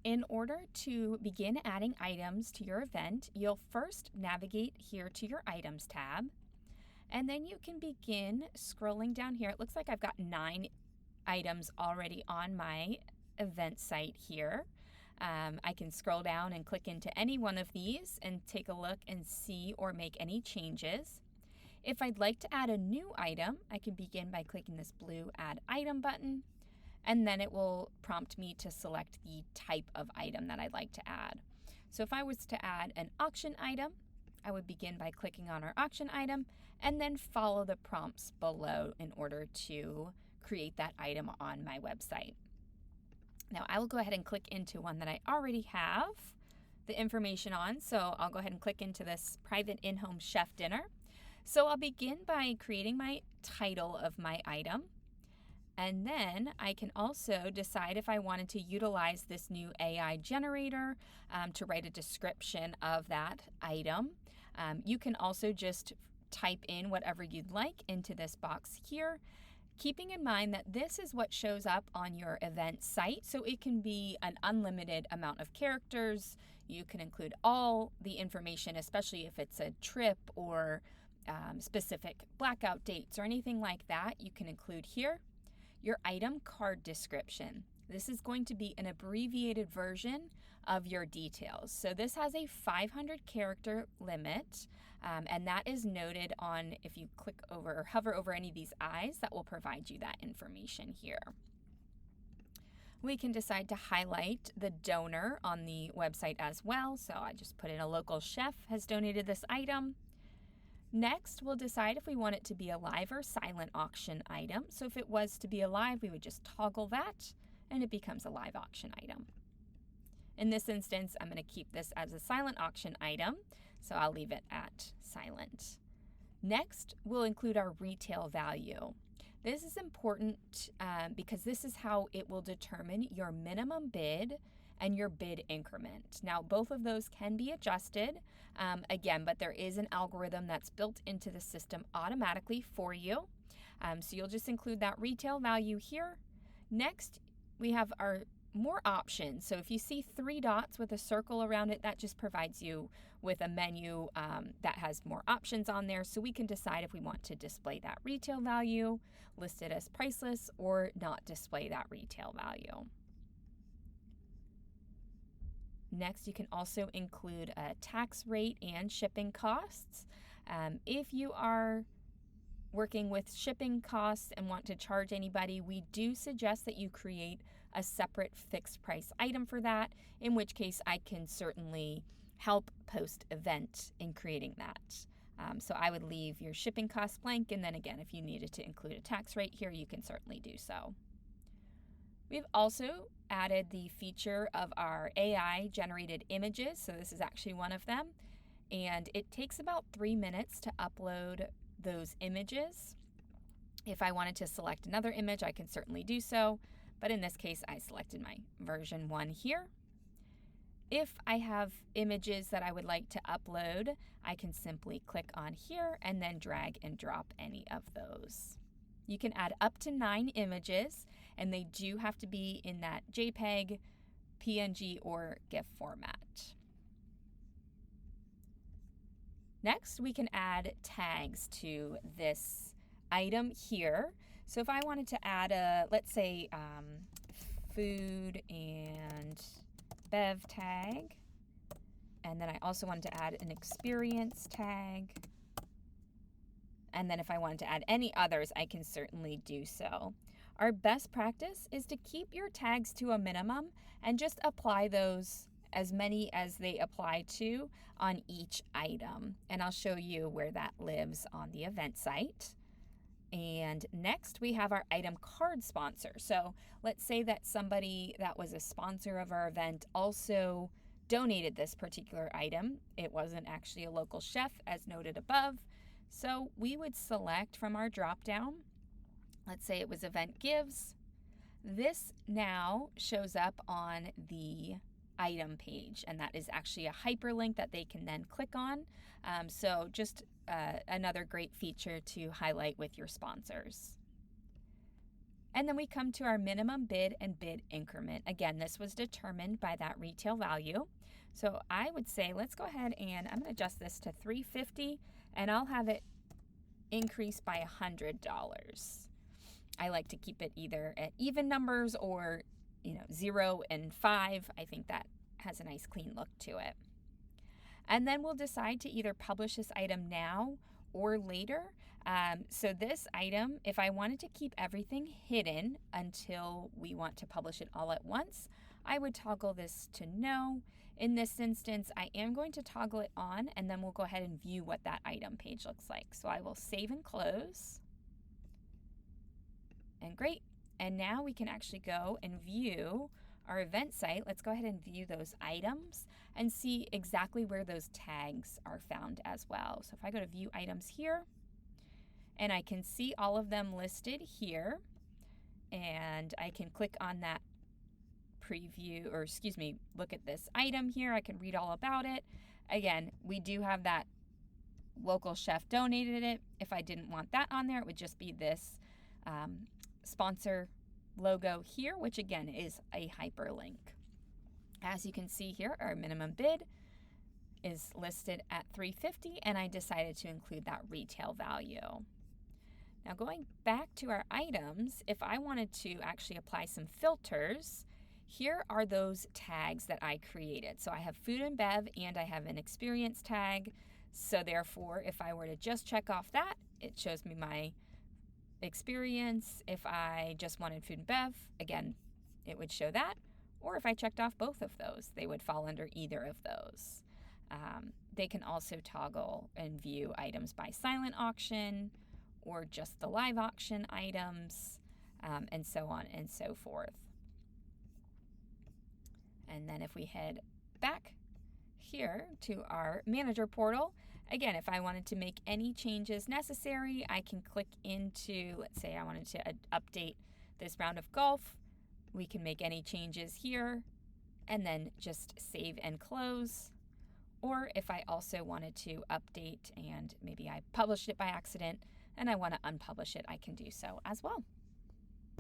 In order to begin adding items to your event, you'll first navigate here to your Items tab, and then you can begin scrolling down here. It looks like I've got 9 items already on my event site here. I can scroll down and click into any one of these and take a look and see or make any changes. If I'd like to add a new item, I can begin by clicking this blue Add Item button, and then it will prompt me to select the type of item that I'd like to add. So if I was to add an auction item, I would begin by clicking on our auction item and then follow the prompts below in order to create that item on my website. Now I will go ahead and click into one that I already have the information on. So I'll go ahead and click into this private in-home chef dinner. So I'll begin by creating my title of my item. And then I can also decide if I wanted to utilize this new AI generator to write a description of that item. You can also just type in whatever you'd like into this box here, keeping in mind that this is what shows up on your event site. So it can be an unlimited amount of characters. You can include all the information, especially if it's a trip or specific blackout dates or anything like that, you can include here. Your item card description. This is going to be an abbreviated version of your details. So this has a 500 character limit, and that is noted on, if you click over or hover over any of these eyes, that will provide you that information here. We can decide to highlight the donor on the website as well. So I just put in a local chef has donated this item. Next, we'll decide if we want it to be a live or silent auction item. So if it was to be a live, we would just toggle that and it becomes a live auction item. In this instance, I'm going to keep this as a silent auction item, so I'll leave it at silent. Next, we'll include our retail value. This is important because this is how it will determine your minimum bid and your bid increment. Now, both of those can be adjusted, again, but there is an algorithm that's built into the system automatically for you. So you'll just include that retail value here. Next, we have our more options. So if you see 3 dots with a circle around it, that just provides you with a menu that has more options on there. So we can decide if we want to display that retail value, list it as priceless, or not display that retail value. Next, you can also include a tax rate and shipping costs. If you are working with shipping costs and want to charge anybody, we do suggest that you create a separate fixed price item for that, in which case I can certainly help post-event in creating that. So I would leave your shipping costs blank, and then again, if you needed to include a tax rate here, you can certainly do so. We've also added the feature of our AI generated images. So this is actually one of them. And it takes about 3 minutes to upload those images. If I wanted to select another image, I can certainly do so. But in this case, I selected my version 1 here. If I have images that I would like to upload, I can simply click on here and then drag and drop any of those. You can add up to 9 images, and they do have to be in that JPEG, PNG, or GIF format. Next, we can add tags to this item here. So if I wanted to add a, let's say, food and bev tag, and then I also wanted to add an experience tag, and then if I wanted to add any others, I can certainly do so. Our best practice is to keep your tags to a minimum and just apply those, as many as they apply to, on each item. And I'll show you where that lives on the event site. And next we have our item card sponsor. So let's say that somebody that was a sponsor of our event also donated this particular item. It wasn't actually a local chef, as noted above. So we would select from our drop-down, let's say it was Event.Gives. This now shows up on the item page, and that is actually a hyperlink that they can then click on. So just another great feature to highlight with your sponsors. And then we come to our minimum bid and bid increment. Again, this was determined by that retail value. So I would say, let's go ahead and I'm going to adjust this to $350 and I'll have it increase by $100. I like to keep it either at even numbers or, 0 and 5. I think that has a nice clean look to it. And then we'll decide to either publish this item now or later. So this item, if I wanted to keep everything hidden until we want to publish it all at once, I would toggle this to no. In this instance, I am going to toggle it on, and then we'll go ahead and view what that item page looks like. So I will save and close. And great. And now we can actually go and view our event site. Let's go ahead and view those items and see exactly where those tags are found as well. So if I go to view items here, and I can see all of them listed here, and I can click on that preview, or excuse me, look at this item here. I can read all about it. Again, we do have that local chef donated it. If I didn't want that on there, it would just be this sponsor logo here, which again is a hyperlink. As you can see here, our minimum bid is listed at $350, and I decided to include that retail value. Now going back to our items, if I wanted to actually apply some filters, here are those tags that I created. So I have food and bev and I have an experience tag. So therefore, if I were to just check off that, it shows me my experience. If I just wanted food and bev, again, it would show that. Or if I checked off both of those, they would fall under either of those. They can also toggle and view items by silent auction or just the live auction items, and so on and so forth. And then if we head back here to our manager portal, again, if I wanted to make any changes necessary, I can click into, let's say I wanted to update this round of golf. We can make any changes here and then just save and close. Or if I also wanted to update and maybe I published it by accident and I want to unpublish it, I can do so as well.